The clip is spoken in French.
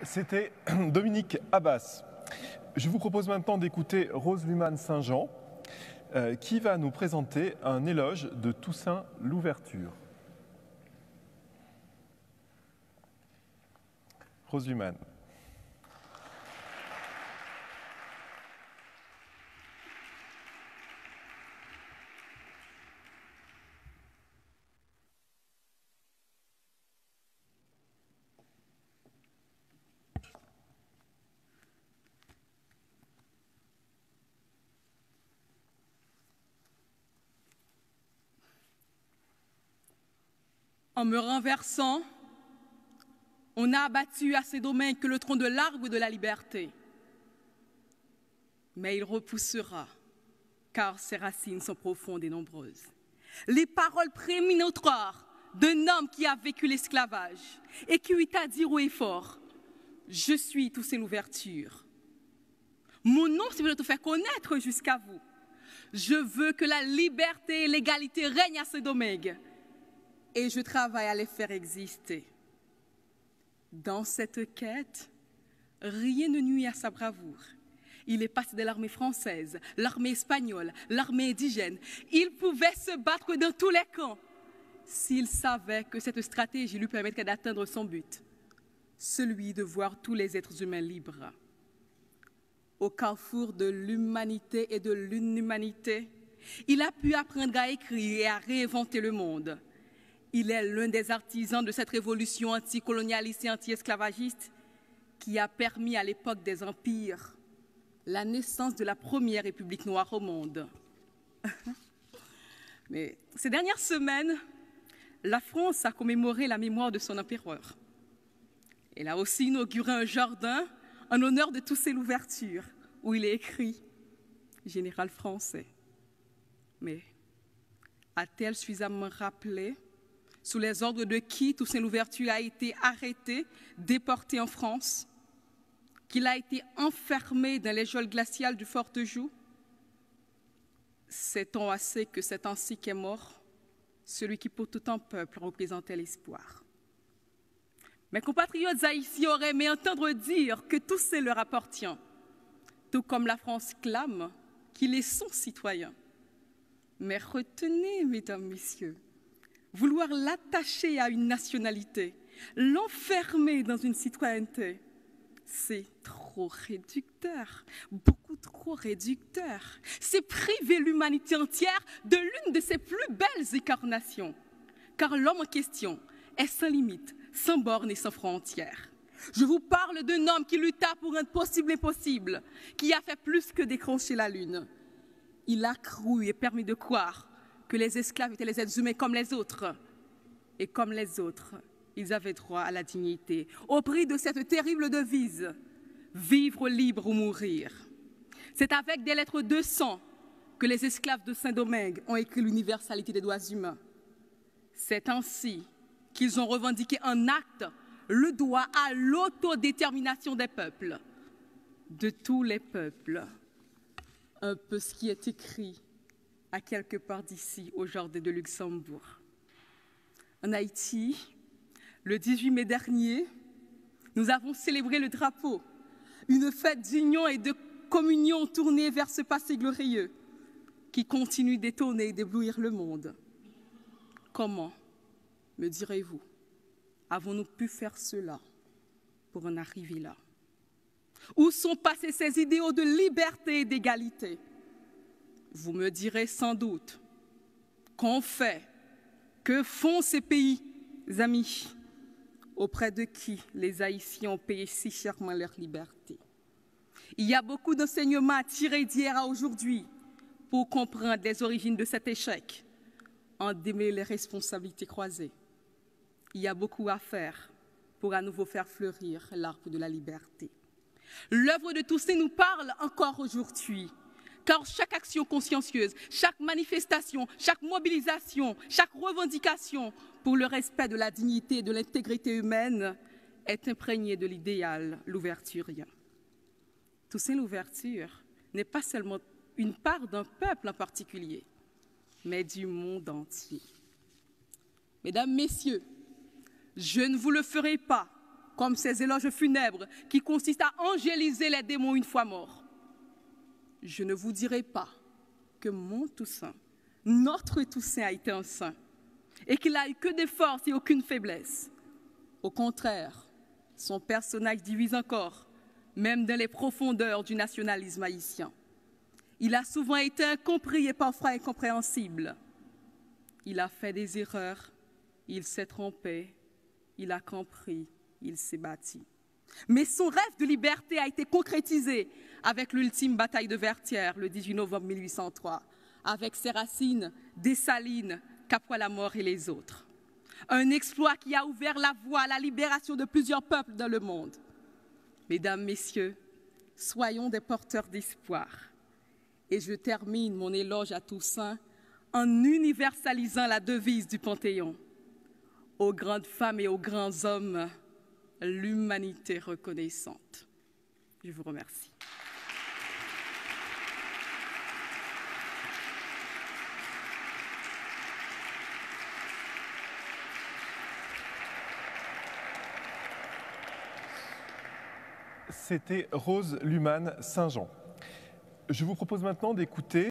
C'était Dominique Abbas. Je vous propose maintenant d'écouter Rose Luman Saint-Jean qui va nous présenter un éloge de Toussaint Louverture. Rose Luman. En me renversant, on a abattu à ces domaines que le tronc de l'arbre de la liberté. Mais il repoussera, car ses racines sont profondes et nombreuses. Les paroles prémonitoires d'un homme qui a vécu l'esclavage et qui eut à dire haut et fort, « Je suis Toussaint Louverture. Mon nom, c'est pour te faire connaître jusqu'à vous. Je veux que la liberté et l'égalité règnent à ce domaine. Et je travaille à les faire exister. Dans cette quête, rien ne nuit à sa bravoure. Il est passé de l'armée française, l'armée espagnole, l'armée indigène. Il pouvait se battre dans tous les camps s'il savait que cette stratégie lui permettrait d'atteindre son but, celui de voir tous les êtres humains libres. Au carrefour de l'humanité et de l'inhumanité, il a pu apprendre à écrire et à réinventer le monde. Il est l'un des artisans de cette révolution anticolonialiste et anti-esclavagiste qui a permis à l'époque des empires la naissance de la première république noire au monde. Mais ces dernières semaines, la France a commémoré la mémoire de son empereur. Elle a aussi inauguré un jardin en honneur de Toussaint Louverture, où il est écrit « Général français ». Mais a-t-elle suffisamment rappelé sous les ordres de qui Toussaint Louverture a été arrêté, déporté en France, qu'il a été enfermé dans les geôles glaciales du Fortejou? Sait-on assez que c'est ainsi qu'est mort celui qui pour tout un peuple représentait l'espoir? Mes compatriotes haïtiens auraient aimé entendre dire que Toussaint leur appartient, tout comme la France clame qu'il est son citoyen. Mais retenez, mesdames, messieurs, vouloir l'attacher à une nationalité, l'enfermer dans une citoyenneté, c'est trop réducteur, beaucoup trop réducteur. C'est priver l'humanité entière de l'une de ses plus belles incarnations. Car l'homme en question est sans limite, sans bornes et sans frontières. Je vous parle d'un homme qui lutta pour rendre possible l'impossible, qui a fait plus que décrocher la lune. Il a cru et permis de croire que les esclaves étaient les êtres humains comme les autres. Et comme les autres, ils avaient droit à la dignité, au prix de cette terrible devise, vivre libre ou mourir. C'est avec des lettres de sang que les esclaves de Saint-Domingue ont écrit l'universalité des droits humains. C'est ainsi qu'ils ont revendiqué en acte le droit à l'autodétermination des peuples, de tous les peuples. Un peu ce qui est écrit à quelque part d'ici, au jardin de Luxembourg. En Haïti, le 18 mai dernier, nous avons célébré le drapeau, une fête d'union et de communion tournée vers ce passé glorieux qui continue d'étonner et d'éblouir le monde. Comment, me direz-vous, avons-nous pu faire cela pour en arriver là? Où sont passés ces idéaux de liberté et d'égalité? Vous me direz sans doute, qu'ont fait, que font ces pays, amis, auprès de qui les Haïtiens ont payé si chèrement leur liberté? Il y a beaucoup d'enseignements à tirer d'hier à aujourd'hui pour comprendre les origines de cet échec, en démêler les responsabilités croisées. Il y a beaucoup à faire pour à nouveau faire fleurir l'arbre de la liberté. L'œuvre de Toussaint nous parle encore aujourd'hui, car chaque action consciencieuse, chaque manifestation, chaque mobilisation, chaque revendication pour le respect de la dignité et de l'intégrité humaine est imprégnée de l'idéal louverturien. Toussaint Louverture n'est pas seulement une part d'un peuple en particulier, mais du monde entier. Mesdames, Messieurs, je ne vous le ferai pas comme ces éloges funèbres qui consistent à angéliser les démons une fois morts. Je ne vous dirai pas que mon Toussaint, notre Toussaint a été un saint et qu'il n'a eu que des forces et aucune faiblesse. Au contraire, son personnage divise encore, même dans les profondeurs du nationalisme haïtien. Il a souvent été incompris et parfois incompréhensible. Il a fait des erreurs, il s'est trompé, il a compris, il s'est bâti. Mais son rêve de liberté a été concrétisé avec l'ultime bataille de Vertières, le 18 novembre 1803, avec ses racines, Dessalines, Capois-la-Mort et les autres. Un exploit qui a ouvert la voie à la libération de plusieurs peuples dans le monde. Mesdames, Messieurs, soyons des porteurs d'espoir. Et je termine mon éloge à Toussaint en universalisant la devise du Panthéon. Aux grandes femmes et aux grands hommes, l'humanité reconnaissante. Je vous remercie. C'était Rose Luman Saint-Jean. Je vous propose maintenant d'écouter